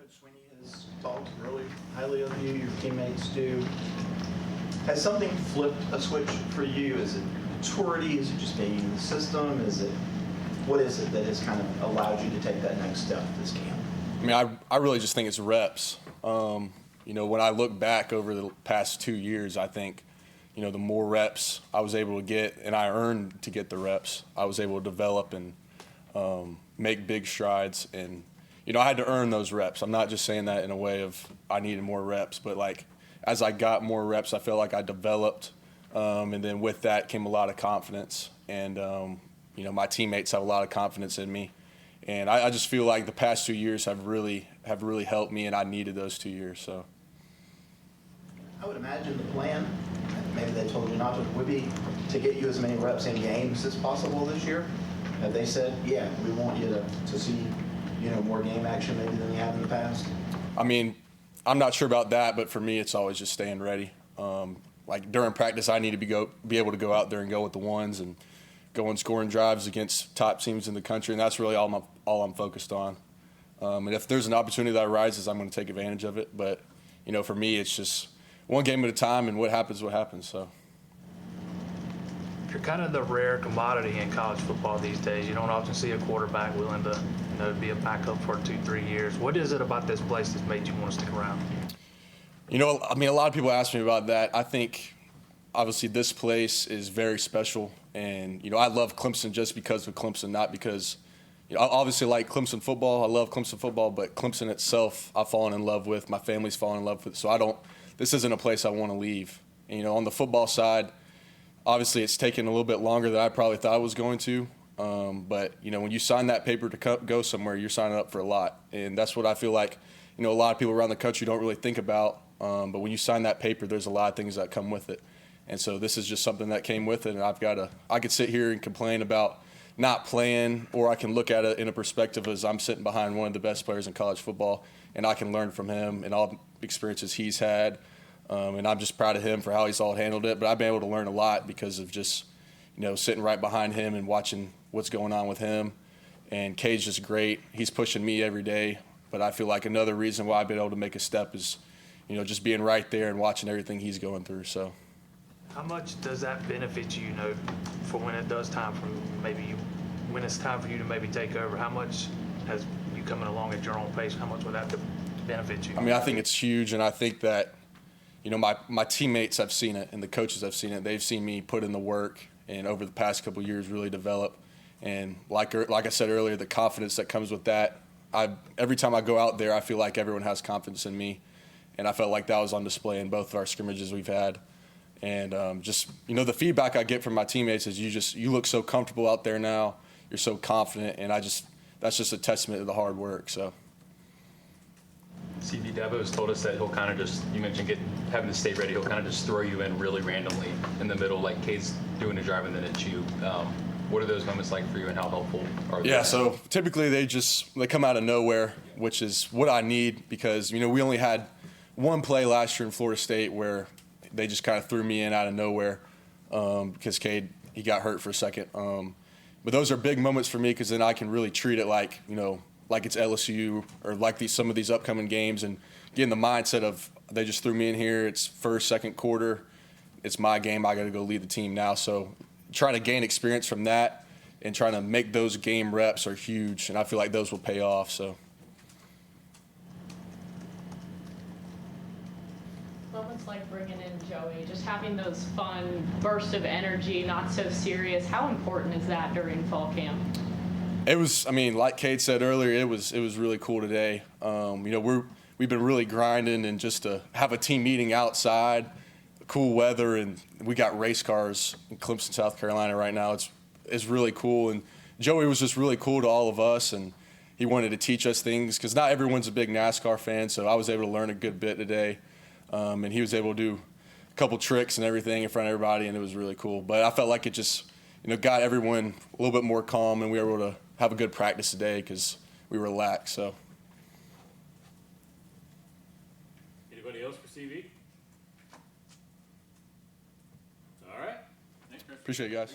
Coach Sweeney has talked really highly of you, your teammates do. Has something flipped a switch for you? Is it maturity? Is it just being in the system? What is it that has kind of allowed you to take that next step this camp? I mean, I really just think it's reps. When I look back over the past 2 years, I think, the more reps I was able to get, and I earned to get the reps, I was able to develop and make big strides. And, I had to earn those reps. I'm not just saying that in a way of I needed more reps, but as I got more reps, I felt like I developed. And then with that came a lot of confidence. And, my teammates have a lot of confidence in me. And I just feel like the past 2 years have really helped me, and I needed those 2 years. So I would imagine the plan, maybe they told you not to, would be to get you as many reps in games as possible this year. Have they said, yeah, we want you to see, more game action maybe than you have in the past? I mean, I'm not sure about that, but for me, it's always just staying ready. During practice, I need to be able to go out there and go with the ones and go and scoring drives against top teams in the country, and that's really all I'm focused on. And if there's an opportunity that arises, I'm going to take advantage of it. But, for me, it's just one game at a time, and what happens, So. You're kind of the rare commodity in college football these days. You don't often see a quarterback willing to, be a backup for 2-3 years. What is it about this place that's made you want to stick around? A lot of people ask me about that. I think, obviously, this place is very special. And, I love Clemson just because of Clemson, not because, I obviously like Clemson football. I love Clemson football, but Clemson itself I've fallen in love with. My family's fallen in love with. So this isn't a place I want to leave. And, on the football side, obviously it's taken a little bit longer than I probably thought it was going to. But, when you sign that paper to go somewhere, you're signing up for a lot. And that's what I feel like, a lot of people around the country don't really think about. But when you sign that paper, there's a lot of things that come with it. And so this is just something that came with it. And I could sit here and complain about not playing, or I can look at it in a perspective as I'm sitting behind one of the best players in college football, and I can learn from him and all the experiences he's had. And I'm just proud of him for how he's all handled it. But I've been able to learn a lot because of just, sitting right behind him and watching what's going on with him. And Cade's just great. He's pushing me every day. But I feel like another reason why I've been able to make a step is, just being right there and watching everything he's going through. So. How much does that benefit you, for when it does time for when it's time for you to maybe take over? How much has you coming along at your own pace? How much would that benefit you? I mean, I think it's huge, and I think that, my teammates have seen it and the coaches have seen it. They've seen me put in the work and over the past couple of years really develop. And like I said earlier, the confidence that comes with that. Every time I go out there, I feel like everyone has confidence in me, and I felt like that was on display in both of our scrimmages we've had. And the feedback I get from my teammates is you look so comfortable out there now. You're so confident, and that's just a testament to the hard work. So. CD Dabo has told us that he'll kind of just, you mentioned having to stay ready, he'll kind of just throw you in really randomly in the middle, like Cade's doing a drive and then it's you. What are those moments like for you, and how helpful are they? Yeah, so typically they come out of nowhere, which is what I need because, we only had one play last year in Florida State where they just kind of threw me in out of nowhere because Cade, he got hurt for a second. But those are big moments for me because then I can really treat it like it's LSU or like some of these upcoming games and get in the mindset of they just threw me in here. It's first, second quarter. It's my game. I got to go lead the team now. So trying to gain experience from that and trying to make those game reps are huge, and I feel like those will pay off. So. Moments like bringing in Joey, just having those fun bursts of energy, not so serious. How important is that during fall camp? It was, like Cade said earlier, it was really cool today. We've been really grinding, and just to have a team meeting outside, cool weather, and we got race cars in Clemson, South Carolina right now. It's really cool, and Joey was just really cool to all of us, and he wanted to teach us things because not everyone's a big NASCAR fan, so I was able to learn a good bit today. And he was able to do a couple tricks and everything in front of everybody, and it was really cool. But I felt like it just, got everyone a little bit more calm, and we were able to have a good practice today because we were relaxed. So. Anybody else for CV? All right. Thanks, Chris. Appreciate it, guys.